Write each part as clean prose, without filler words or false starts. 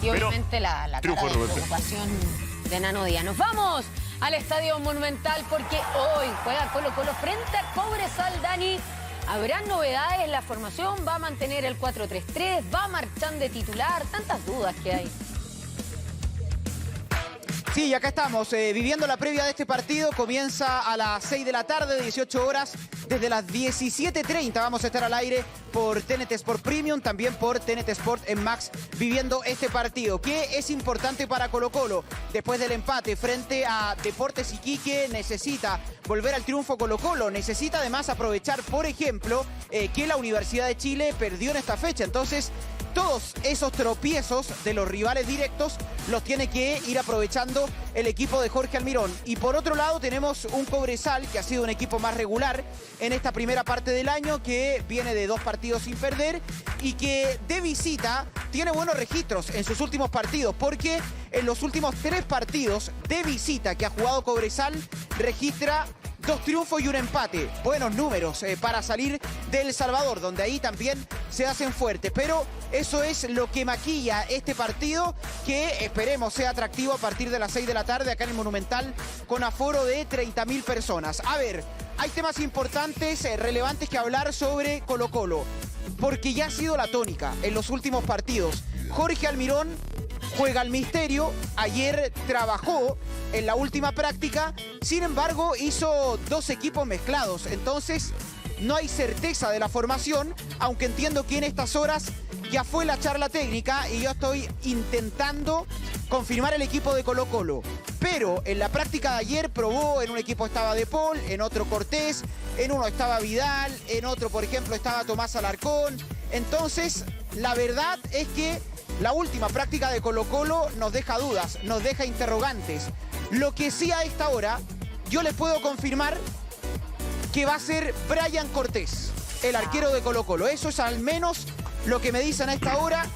Y obviamente la cara de preocupación de Nano Díaz. Nos vamos al Estadio Monumental porque hoy juega Colo-Colo frente a Cobresal, Dani. ¿Habrá novedades? La formación va a mantener el 4-3-3, va a marchar de titular. Tantas dudas que hay. Sí, y acá estamos, viviendo la previa de este partido. Comienza a las 6 de la tarde, 18 horas. Desde las 17:30 vamos a estar al aire por TNT Sport Premium, también por TNT Sport en Max, viviendo este partido, que es importante para Colo-Colo. Después del empate frente a Deportes Iquique, necesita volver al triunfo Colo-Colo. Necesita además aprovechar, por ejemplo, que la Universidad de Chile perdió en esta fecha. Entonces, todos esos tropiezos de los rivales directos los tiene que ir aprovechando el equipo de Jorge Almirón. Y por otro lado tenemos un Cobresal que ha sido un equipo más regular en esta primera parte del año, que viene de 2 partidos sin perder y que de visita tiene buenos registros en sus últimos partidos, porque en los últimos 3 partidos de visita que ha jugado Cobresal registra 2 triunfos y un empate. Buenos números para salir de El Salvador, donde ahí también se hacen fuertes. Pero eso es lo que maquilla este partido, que esperemos sea atractivo a partir de las 6 de la tarde acá en el Monumental, con aforo de 30.000 personas. A ver, hay temas importantes, relevantes que hablar sobre Colo-Colo, porque ya ha sido la tónica en los últimos partidos. Jorge Almirón juega al misterio. Ayer trabajó en la última práctica, sin embargo hizo 2 equipos mezclados, entonces no hay certeza de la formación, aunque entiendo que en estas horas ya fue la charla técnica y yo estoy intentando confirmar el equipo de Colo-Colo. Pero en la práctica de ayer probó, en un equipo estaba De Paul, en otro Cortés, en uno estaba Vidal, en otro, por ejemplo, estaba Tomás Alarcón. Entonces, la verdad es que la última práctica de Colo-Colo nos deja dudas, nos deja interrogantes. Lo que sí a esta hora, yo les puedo confirmar que va a ser Brian Cortés, el arquero de Colo-Colo. Eso es al menos lo que me dicen a esta hora.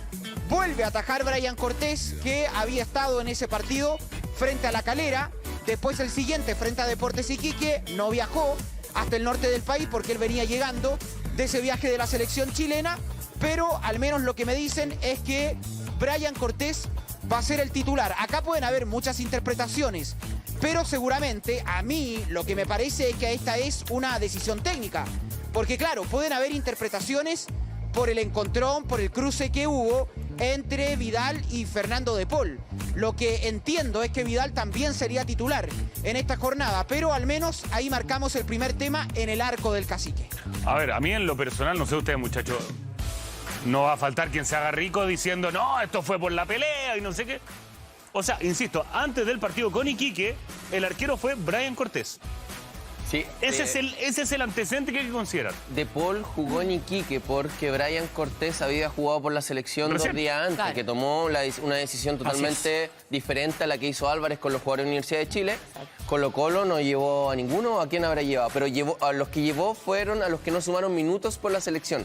Vuelve a atajar Brian Cortés, que había estado en ese partido frente a La Calera. Después el siguiente frente a Deportes Iquique, no viajó hasta el norte del país porque él venía llegando de ese viaje de la selección chilena. Pero al menos lo que me dicen es que Brian Cortés va a ser el titular. Acá pueden haber muchas interpretaciones, pero seguramente a mí lo que me parece es que esta es una decisión técnica. Porque claro, pueden haber interpretaciones por el encontrón, por el cruce que hubo entre Vidal y Fernando De Paul. Lo que entiendo es que Vidal también sería titular en esta jornada, pero al menos ahí marcamos el primer tema en el arco del cacique. A ver, a mí en lo personal, no sé ustedes, muchachos, no va a faltar quien se haga rico diciendo, no, esto fue por la pelea y no sé qué. O sea, insisto, antes del partido con Iquique, el arquero fue Brian Cortés. Sí, ese es el antecedente que hay que considerar. De Paul jugó en Iquique porque Brian Cortés había jugado por la selección Recién 2 días antes, claro, que tomó una decisión totalmente diferente a la que hizo Álvarez con los jugadores de la Universidad de Chile. Colo-Colo no llevó a ninguno. ¿A quién habrá llevado? Pero a los que llevó fueron a los que no sumaron minutos por la selección.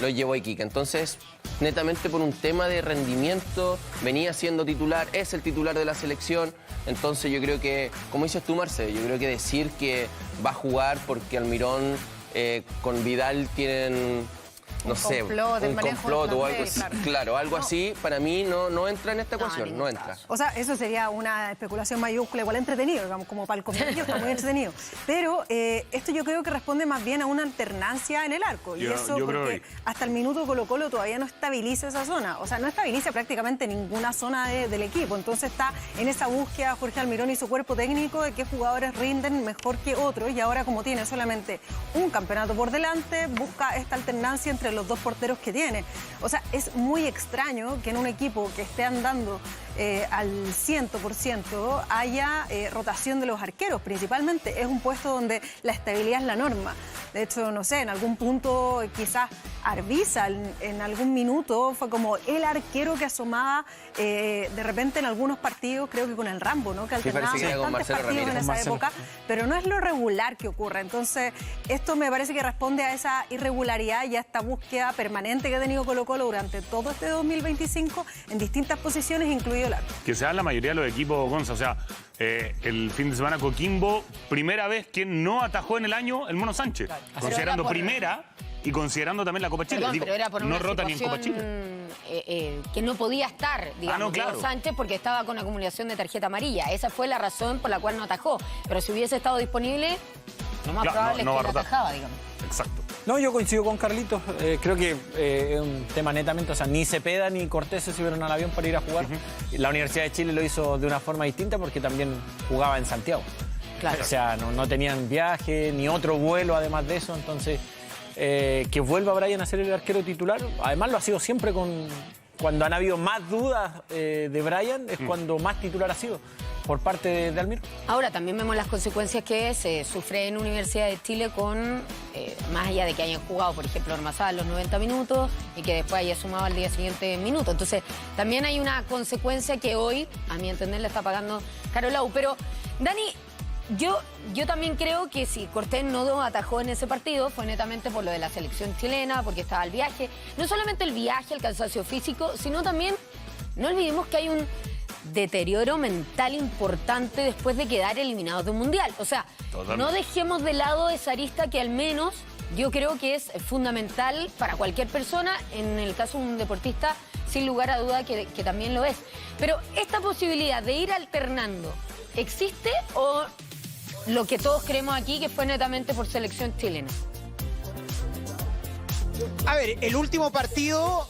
Lo llevó Iquique. Entonces, netamente por un tema de rendimiento, venía siendo titular, es el titular de la selección. Entonces yo creo que, como dices tú, Marce, yo creo que decir que va a jugar porque Almirón con Vidal tienen, no sé, un complot o algo así. Claro, algo así, para mí no entra en esta ecuación, no entra. O sea, eso sería una especulación mayúscula, igual entretenido, digamos, como para el comentario está muy entretenido. Pero esto yo creo que responde más bien a una alternancia en el arco. Y eso porque hasta el minuto Colo-Colo todavía no estabiliza esa zona. O sea, no estabiliza prácticamente ninguna zona del equipo. Entonces está en esa búsqueda Jorge Almirón y su cuerpo técnico de qué jugadores rinden mejor que otros. Y ahora, como tiene solamente un campeonato por delante, busca esta alternancia entre los 2 porteros que tiene. O sea, es muy extraño que en un equipo que esté andando al 100% haya rotación de los arqueros. Principalmente es un puesto donde la estabilidad es la norma. De hecho, no sé, en algún punto quizás Arbiza en algún minuto fue como el arquero que asomaba de repente en algunos partidos, creo que con el Rambo, ¿no? Que alternaba bastantes partidos en esa época, pero no es lo regular que ocurre. Entonces, esto me parece que responde a esa irregularidad y a esta búsqueda permanente que ha tenido Colo-Colo durante todo este 2025 en distintas posiciones, incluido el arco. Que se da en la mayoría de los equipos, Gonza. O sea, el fin de semana Coquimbo, primera vez que no atajó en el año el Mono Sánchez. Claro. Considerando primera y considerando también la Copa Chile. Perdón, digo, pero era por no una rota ni en Copa situación Chile. que no podía estar, digamos, Diego Sánchez, porque estaba con acumulación de tarjeta amarilla. Esa fue la razón por la cual no atajó. Pero si hubiese estado disponible, lo más probable es que la atajaba, digamos. Exacto. No, yo coincido con Carlitos. Creo que es un tema netamente, o sea, ni Cepeda ni Cortés se subieron al avión para ir a jugar. La Universidad de Chile lo hizo de una forma distinta porque también jugaba en Santiago. Claro. O sea, no tenían viaje ni otro vuelo además de eso, entonces que vuelva Bryan a ser el arquero titular. Además lo ha sido siempre cuando han habido más dudas de Bryan, es cuando más titular ha sido por parte de Almir. Ahora también vemos las consecuencias que se sufre en Universidad de Chile con, más allá de que hayan jugado, por ejemplo, Ormazábal los 90 minutos y que después haya sumado al día siguiente minutos. Entonces también hay una consecuencia que hoy, a mi entender, le está pagando Carolau. Pero, Dani, yo también creo que si Cortés no atajó en ese partido fue netamente por lo de la selección chilena, porque estaba el viaje. No solamente el viaje, el cansancio físico, sino también, no olvidemos que hay un deterioro mental importante después de quedar eliminados de un mundial. O sea, no dejemos de lado esa arista que al menos yo creo que es fundamental para cualquier persona, en el caso de un deportista, sin lugar a duda que también lo es. Pero esta posibilidad de ir alternando, ¿existe o lo que todos creemos aquí que fue netamente por selección chilena? A ver, el último partido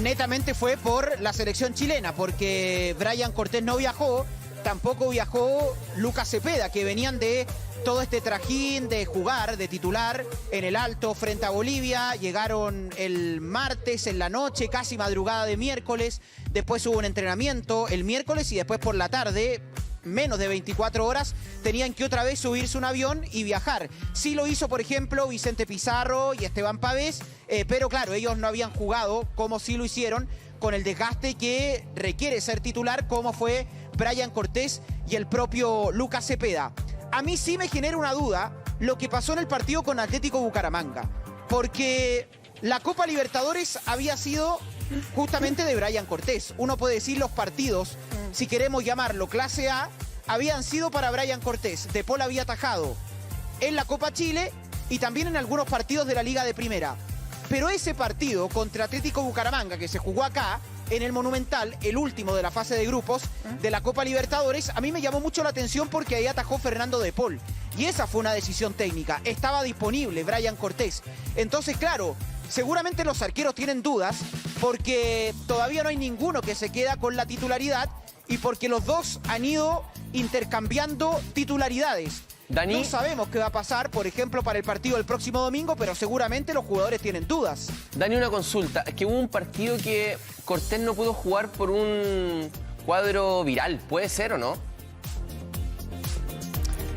netamente fue por la selección chilena, porque Bryan Cortés no viajó, tampoco viajó Lucas Cepeda, que venían de todo este trajín de jugar, de titular en el Alto frente a Bolivia. Llegaron el martes en la noche, casi madrugada de miércoles, después hubo un entrenamiento el miércoles y después por la tarde, menos de 24 horas, tenían que otra vez subirse un avión y viajar. Sí lo hizo, por ejemplo, Vicente Pizarro y Esteban Pavés, pero claro, ellos no habían jugado como sí lo hicieron, con el desgaste que requiere ser titular, como fue Bryan Cortés y el propio Lucas Cepeda. A mí sí me genera una duda lo que pasó en el partido con Atlético Bucaramanga, porque la Copa Libertadores había sido justamente de Bryan Cortés. Uno puede decir los partidos, si queremos llamarlo clase A, habían sido para Bryan Cortés. De Paul había atajado en la Copa Chile y también en algunos partidos de la Liga de Primera. Pero ese partido contra Atlético Bucaramanga, que se jugó acá, en el Monumental, el último de la fase de grupos de la Copa Libertadores, a mí me llamó mucho la atención porque ahí atajó Fernando de Paul. Y esa fue una decisión técnica. Estaba disponible Bryan Cortés. Entonces, claro, seguramente los arqueros tienen dudas porque todavía no hay ninguno que se queda con la titularidad y porque los dos han ido intercambiando titularidades. Dani, no sabemos qué va a pasar, por ejemplo, para el partido del próximo domingo, pero seguramente los jugadores tienen dudas. Dani, una consulta. Es que hubo un partido que Cortés no pudo jugar por un cuadro viral. ¿Puede ser o no?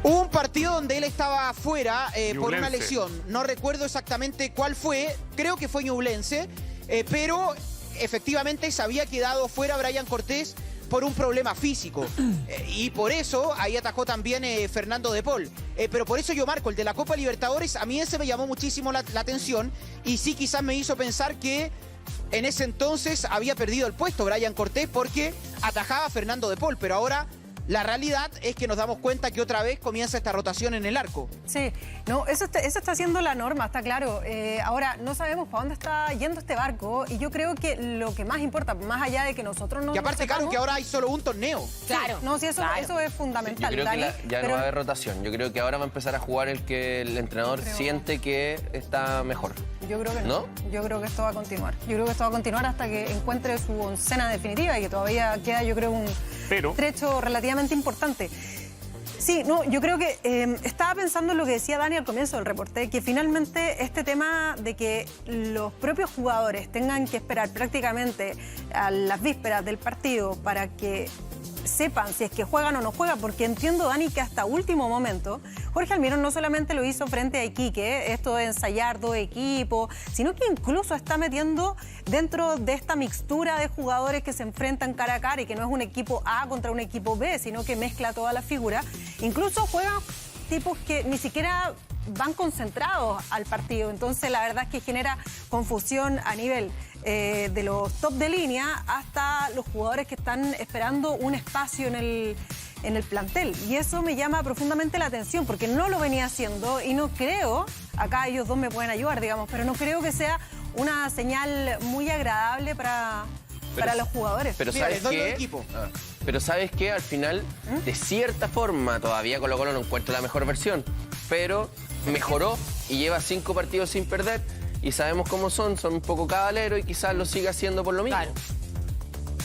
Hubo un partido donde él estaba afuera por una lesión. No recuerdo exactamente cuál fue. Creo que fue Ñublense. Pero efectivamente se había quedado fuera Bryan Cortés por un problema físico. Y por eso ahí atajó también Fernando de Paul. Pero por eso yo marco el de la Copa Libertadores. A mí ese me llamó muchísimo la atención. Y sí, quizás me hizo pensar que en ese entonces había perdido el puesto Bryan Cortés porque atajaba a Fernando de Paul. Pero ahora la realidad es que nos damos cuenta que otra vez comienza esta rotación en el arco. Sí, no, eso está siendo la norma, está claro. Ahora, no sabemos para dónde está yendo este barco y yo creo que lo que más importa, más allá de que nosotros no... Y aparte, claro, que ahora hay solo un torneo. Claro. No, sí, eso es fundamental. Yo creo que ya no va a haber rotación. Yo creo que ahora va a empezar a jugar el que el entrenador siente que está mejor. Yo creo que no. Yo creo que esto va a continuar. Yo creo que esto va a continuar hasta que encuentre su oncena definitiva y que todavía queda, yo creo, un trecho relativamente importante. Sí, no, yo creo que estaba pensando en lo que decía Dani al comienzo del reporte, que finalmente este tema de que los propios jugadores tengan que esperar prácticamente a las vísperas del partido para que sepan si es que juegan o no juegan, porque entiendo, Dani, que hasta último momento Jorge Almirón no solamente lo hizo frente a Iquique, esto de ensayar dos equipos, sino que incluso está metiendo dentro de esta mixtura de jugadores que se enfrentan cara a cara y que no es un equipo A contra un equipo B, sino que mezcla todas las figuras. Incluso juegan tipos que ni siquiera van concentrados al partido, entonces la verdad es que genera confusión a nivel de los top de línea hasta los jugadores que están esperando un espacio en el plantel. Y eso me llama profundamente la atención porque no lo venía haciendo y no creo, acá ellos dos me pueden ayudar, digamos, pero no creo que sea una señal muy agradable para los jugadores. Pero Mira, ¿sabes les doy los qué? equipos. Pero ¿sabes qué? Al final, de cierta forma, todavía Colo-Colo no encuentra la mejor versión, pero mejoró y lleva 5 partidos sin perder y sabemos cómo son un poco cabaleros y quizás lo siga haciendo por lo mismo. Claro.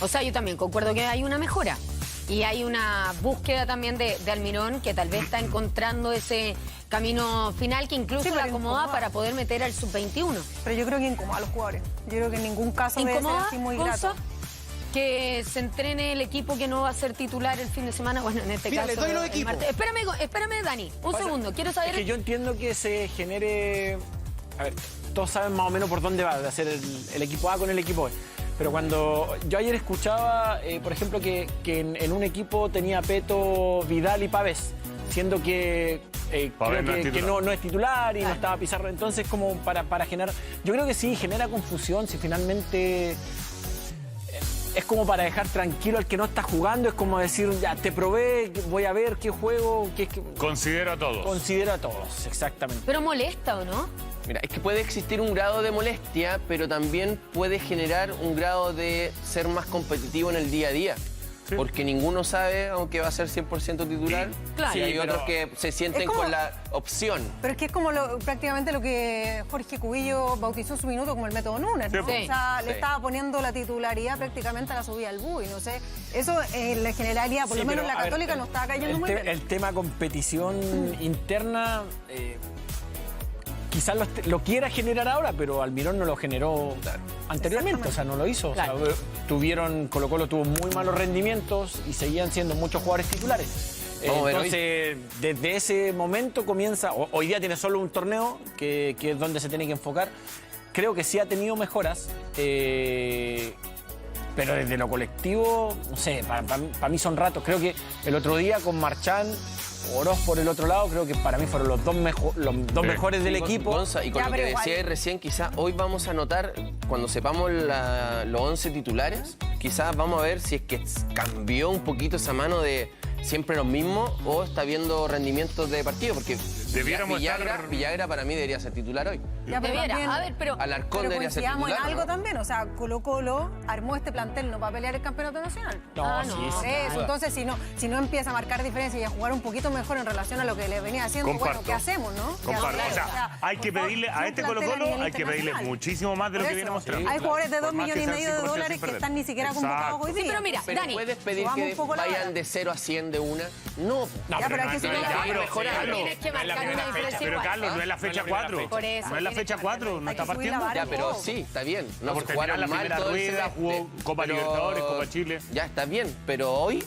O sea, yo también concuerdo que hay una mejora. Y hay una búsqueda también de Almirón que tal vez está encontrando ese camino final que incluso Sí, le pero acomoda incomoda. para poder meter al sub-21. Pero yo creo que incomoda a los jugadores. Yo creo que en ningún caso debe ser ¿Incomoda, así muy Gonza, grato. que se entrene el equipo que no va a ser titular el fin de semana? Bueno, en este Mira, caso... les doy los el equipos. martes. Espérame, Dani, un segundo. Quiero saber... Es que yo entiendo que se genere... A ver, todos saben más o menos por dónde va de hacer el equipo A con el equipo B. Pero cuando yo ayer escuchaba, por ejemplo, que en un equipo tenía Peto, Vidal y Pavés, siendo que Pavés creo no es titular y Claro. no estaba Pizarro. Entonces, como para generar... Yo creo que sí, genera confusión si finalmente... Es como para dejar tranquilo al que no está jugando, es como decir, ya te probé, voy a ver qué juego, Considero a todos. considero a todos, exactamente. Pero molesta, ¿o no? Mira, es que puede existir un grado de molestia, pero también puede generar un grado de ser más competitivo en el día a día. Sí. Porque ninguno sabe, aunque va a ser 100% titular, Claro. y hay Sí, otros pero- que se sienten Es como- con la opción. Pero es que es como prácticamente lo que Jorge Cubillo bautizó en su minuto como el método Núñez, ¿no? Sí. O sea, le Sí. estaba poniendo la titularidad prácticamente a la subida al bus y no sé, eso le generaría, por Sí, lo menos pero, la a ver, Católica no estaba cayendo muy bien. El tema competición interna, quizás lo quiera generar ahora, pero Almirón no lo generó anteriormente, o sea, no lo hizo. O sea, Claro. Colo-Colo tuvo muy malos rendimientos y seguían siendo muchos jugadores titulares. Vamos a ver, Entonces, desde ese momento comienza, hoy día tiene solo un torneo que es donde se tiene que enfocar. Creo que sí ha tenido mejoras, pero desde lo colectivo, no sé, para mí son ratos. Creo que el otro día con Marchán, Oroz por el otro lado, creo que para mí fueron los dos mejores del Sí, equipo. Gonza, y con Ya, lo que pero igual. decía recién, quizás hoy vamos a notar, cuando sepamos los 11 titulares, quizás vamos a ver si es que cambió un poquito esa mano de siempre los mismos o está viendo rendimientos de partido, porque Debiéramos Villagra para mí debería ser titular hoy. Ya, pero Debiera. también- A ver, pero... Alarcón Pero debería ser coincidamos en titular. algo ¿no? también, o sea, Colo-Colo armó este plantel no para pelear el campeonato nacional. No, Ah, sí, no. sí. Eso, entonces si no empieza a marcar diferencia y a jugar un poquito mejor en relación a lo que le venía haciendo, Comparto. bueno, ¿qué hacemos, no? ¿Qué Comparto. hacemos? O sea, hay que por favor, pedirle a un este plantel Colo-Colo, nivel hay que pedirle internacional. muchísimo más de lo Por que viene eso, mostrando. Hay jugadores de Por 2 más que millones y sean medio de 5% dólares sin que perder. están ni siquiera convocados Exacto. hoy Sí, día. pero mira, Pero Dani, ¿puedes pedir subamos que un poco la vayan vara. de 0 a 100 de una? No. No, Ya, pero hay que no, subir la ya, vara. pero- Carlos, tienes que no es la marcar primera una fecha. diferencia Pero igual. Carlos, no es la fecha No es la 4. Por eso, No es la tienes fecha que 4, marcar. no Hay está que subir la partiendo. vara. Ya, pero poco. sí, está bien. No, por se terminar jugaron la mal primera todo el rueda, semestre, jugó Copa pero- Libertadores, Copa Chile. Ya está bien, pero hoy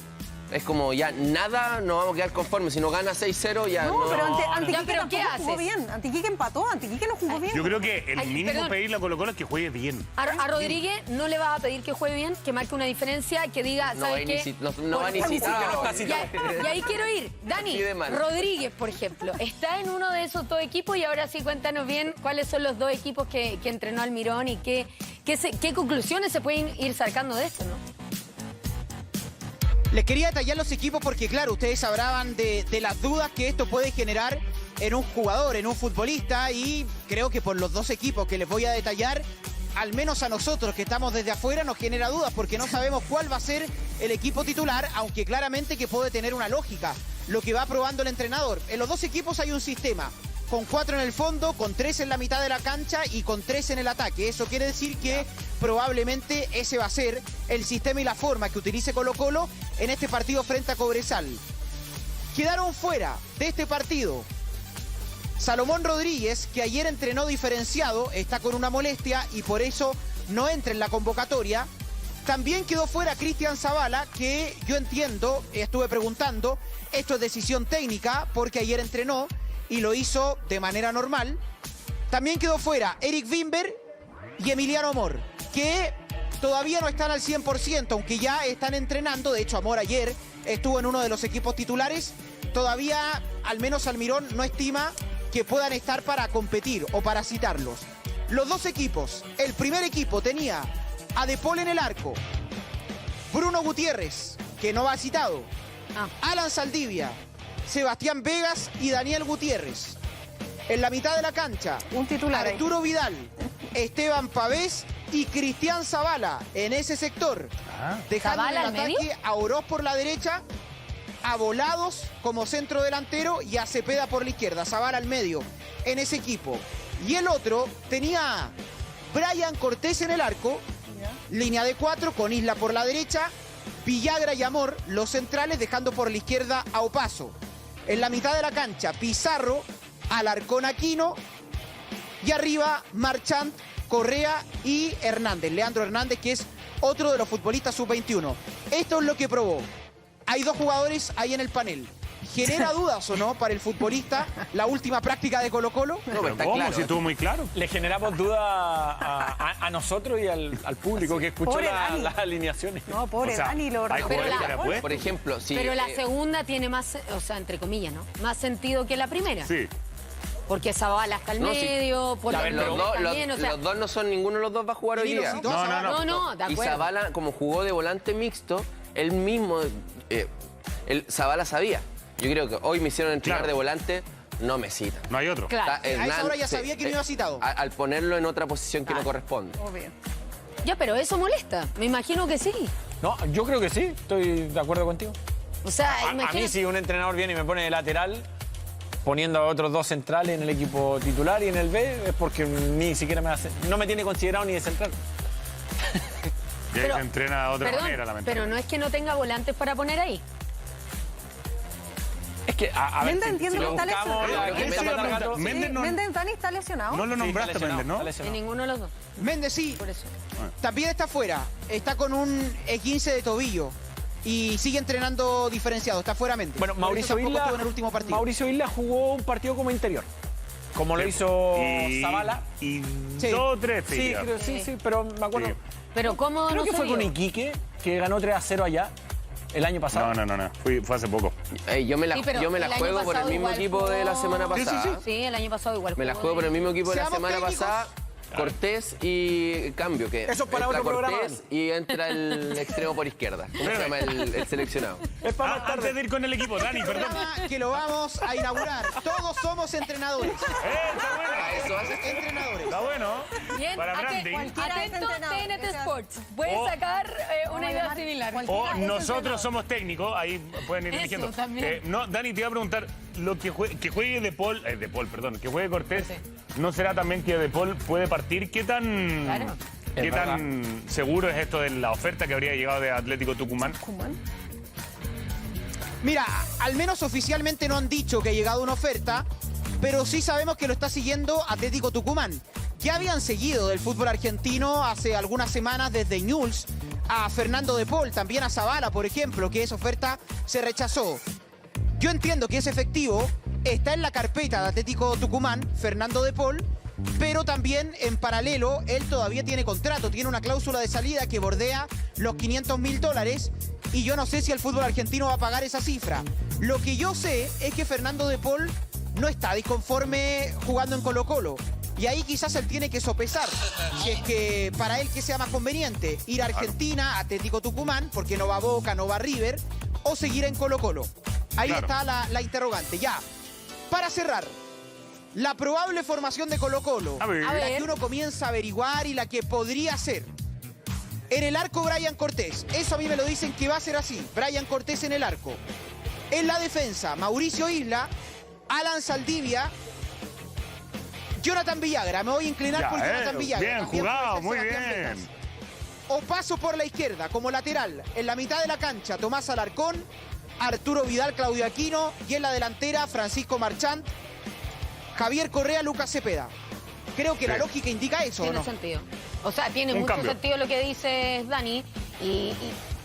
es como ya nada, nos vamos a quedar conformes. Si no gana 6-0, ya no. No, pero Ya, Antiquique pero ¿qué tampoco jugó haces? bien. Antiquique empató, Antiquique no jugó bien. Yo creo que el Ay, mínimo perdón. pedirle a Colo-Colo es que juegue bien. A Rodríguez no le vas a pedir que juegue bien, que marque una diferencia, que diga, No ¿sabes va ni qué? si- no va ni Por- citado. Y ahí quiero ir. Dani, Así de mal. Rodríguez, por ejemplo, está en uno de esos dos equipos y ahora sí cuéntanos bien cuáles son los dos equipos que entrenó Almirón y qué conclusiones se pueden ir sacando de esto, ¿no? Les quería detallar los equipos porque, claro, ustedes hablaban de las dudas que esto puede generar en un jugador, en un futbolista, y creo que por los dos equipos que les voy a detallar, al menos a nosotros que estamos desde afuera nos genera dudas porque no sabemos cuál va a ser el equipo titular, aunque claramente que puede tener una lógica lo que va probando el entrenador. En los dos equipos hay un sistema, con 4 en el fondo, con 3 en la mitad de la cancha y con 3 en el ataque. Eso quiere decir que probablemente ese va a ser el sistema y la forma que utilice Colo-Colo en este partido frente a Cobresal. Quedaron fuera de este partido Salomón Rodríguez, que ayer entrenó diferenciado, está con una molestia y por eso no entra en la convocatoria. También quedó fuera Cristian Zavala, que yo entiendo, estuve preguntando, esto es decisión técnica porque ayer entrenó y lo hizo de manera normal. También quedó fuera Eric Wimber y Emiliano Amor, que todavía no están al 100%, aunque ya están entrenando. De hecho, Amor ayer estuvo en uno de los equipos titulares. Todavía, al menos Almirón, no estima que puedan estar para competir o para citarlos. Los dos equipos, el primer equipo tenía a De Paul en el arco, Bruno Gutiérrez, que no va citado, Alan Saldivia, Sebastián Vegas y Daniel Gutiérrez. En la mitad de la cancha, Un titular ahí. Arturo Vidal, Esteban Pavés y Cristian Zavala en ese sector. Dejando en el ataque a Oroz por la derecha, a Volados como centro delantero y a Cepeda por la izquierda. Zavala al medio en ese equipo. Y el otro tenía Brian Cortés en el arco, línea de 4 con Isla por la derecha, Villagra y Amor los centrales, dejando por la izquierda a Opaso. En la mitad de la cancha, Pizarro, Alarcón, Aquino y arriba Marchant, Correa y Hernández, Leandro Hernández, que es otro de los futbolistas sub-21. Esto es lo que probó. Hay dos jugadores ahí en el panel. ¿Genera dudas o no para el futbolista la última práctica de Colo-Colo? No, pero está claro. Si estuvo muy claro. Le generamos dudas a nosotros y al público que escuchó las alineaciones. No, pobre Dani, lo por ejemplo, sí. Pero la segunda tiene más, o sea, entre comillas, ¿no? Más sentido que la primera. Sí. Porque Zavala está al medio, por los dos no son, ninguno de los dos va a jugar hoy día. No, de acuerdo. Y Zavala, como jugó de volante mixto, él mismo, Zavala sabía. Yo creo que hoy me hicieron entrenar de volante, no me cita. No hay otro. Claro. A esa hora ya sabía que no iba citado. Al ponerlo en otra posición que no corresponde. Obvio. Ya, pero eso molesta. Me imagino que sí. No, yo creo que sí. Estoy de acuerdo contigo. O sea, a mí si un entrenador viene y me pone de lateral, poniendo a otros dos centrales en el equipo titular y en el B, es porque ni siquiera no me tiene considerado ni de central. Y ahí se entrena de otra manera, lamentablemente. Pero no es que no tenga volantes para poner ahí. Es que, a ver, Méndez entiendo que está lesionado. Méndez Dani está lesionado. no lo nombraste, Méndez, ¿no? En ninguno de los dos. Méndez sí. Por eso. También está fuera. Está con un E15 de tobillo. Y sigue entrenando diferenciado. Está fuera Méndez. Bueno, Mauricio Isla jugó un partido como interior. Como lo hizo Zavala. Y 2 o 3, sí, creo, sí, pero me acuerdo. Sí. Pero ¿cómo creo no que fue dio? con Iquique, que ganó 3-0 allá el año pasado. No. Fue hace poco. Yo me la juego por el mismo equipo de la semana pasada. Sí, el año pasado igual. Me la juego por el mismo equipo de la semana pasada. Cortés y cambio, que eso es para otro programa. Y entra el extremo por izquierda. ¿Cómo se llama el seleccionado? Es para antes de ir con el equipo, Dani, perdón. Que lo vamos a inaugurar. Todos somos entrenadores. Está bueno. Eso hace Entrenadores. Está bueno. Bien, Para branding. atento TNT Sports. Pueden sacar una idea similar. O nosotros somos técnicos, ahí pueden ir eligiendo. No, Dani, te iba a preguntar, lo que juegue De Paul, que juegue Cortés, ¿no será también que De Paul puede partir? ¿Qué tan seguro es esto de la oferta que habría llegado de Atlético Tucumán? Mira, al menos oficialmente no han dicho que ha llegado una oferta, pero sí sabemos que lo está siguiendo Atlético Tucumán. Ya habían seguido del fútbol argentino hace algunas semanas desde Newell's a Fernando De Paul, también a Zavala, por ejemplo, que esa oferta se rechazó. Yo entiendo que ese efectivo está en la carpeta de Atlético Tucumán, Fernando De Paul, pero también en paralelo él todavía tiene contrato, tiene una cláusula de salida que bordea los $500.000 y yo no sé si el fútbol argentino va a pagar esa cifra. Lo que yo sé es que Fernando De Paul no está disconforme jugando en Colo-Colo y ahí quizás él tiene que sopesar si es que para él que sea más conveniente ir a Argentina, Atlético Tucumán, porque no va a Boca, no va a River, o seguir en Colo-Colo. Ahí está la interrogante. Ya, para cerrar, la probable formación de Colo-Colo, la que uno comienza a averiguar y la que podría ser. En el arco, Brian Cortés. Eso a mí me lo dicen que va a ser así. Brian Cortés en el arco. En la defensa, Mauricio Isla, Alan Saldivia, Jonathan Villagra. Me voy a inclinar por Jonathan Villagra. Bien jugado, muy bien. Opaso por la izquierda, como lateral. En la mitad de la cancha, Tomás Alarcón, Arturo Vidal, Claudio Aquino. Y en la delantera, Francisco Marchant, Javier Correa, Lucas Cepeda. Creo que la lógica indica eso, tiene ¿o no? sentido. O sea, tiene mucho sentido lo que dices, Dani. Y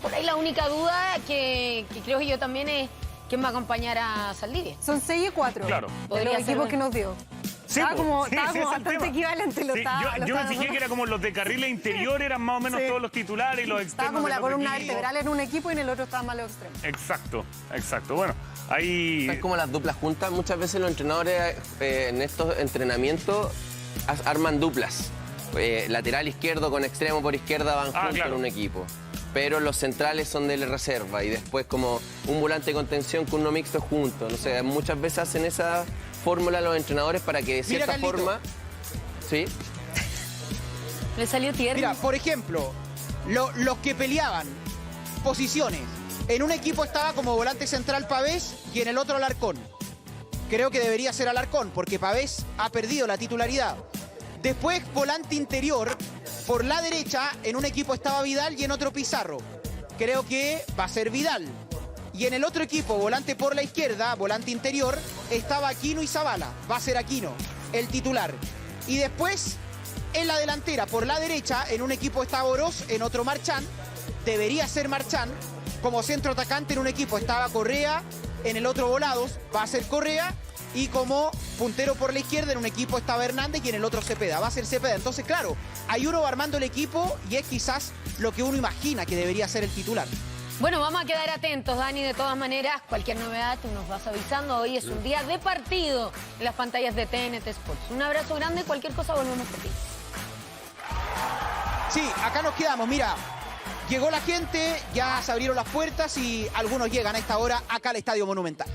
por ahí la única duda que creo yo también es quién va a acompañar a Saldivia. Son 6 y 4. Claro. De los equipos que nos dio. Sí, estaba como bastante equivalente. Yo me fijé que era como los de carriles interior, eran más o menos todos los titulares y los extremos. Estaba como la columna vertebral en un equipo y en el otro estaba más los extremos. Exacto. Bueno, ahí... Es como las duplas juntas. Muchas veces los entrenadores en estos entrenamientos arman duplas. Lateral izquierdo con extremo por izquierda van juntos en un equipo. Pero los centrales son de la reserva y después como un volante de contención con uno mixto juntos. No sé, muchas veces hacen esa fórmula los entrenadores para que de cierta forma... ¿Sí? Le salió tierno. Mira, por ejemplo, los que peleaban posiciones. En un equipo estaba como volante central Pavés y en el otro Alarcón. Creo que debería ser Alarcón, porque Pavés ha perdido la titularidad. Después, volante interior, por la derecha, en un equipo estaba Vidal y en otro Pizarro. Creo que va a ser Vidal. Y en el otro equipo, volante por la izquierda, volante interior, estaba Aquino y Zabala. Va a ser Aquino, el titular. Y después, en la delantera, por la derecha, en un equipo estaba Oroz, en otro Marchán. Debería ser Marchán. Como centro atacante en un equipo estaba Correa, en el otro Volados, va a ser Correa. Y como puntero por la izquierda en un equipo estaba Hernández y en el otro Cepeda. Va a ser Cepeda. Entonces, claro, hay uno armando el equipo y es quizás lo que uno imagina que debería ser el titular. Bueno, vamos a quedar atentos, Dani, de todas maneras. Cualquier novedad tú nos vas avisando. Hoy es un día de partido en las pantallas de TNT Sports. Un abrazo grande. Cualquier cosa volvemos por ti. Sí, acá nos quedamos. Mira, llegó la gente, ya se abrieron las puertas y algunos llegan a esta hora acá al Estadio Monumental.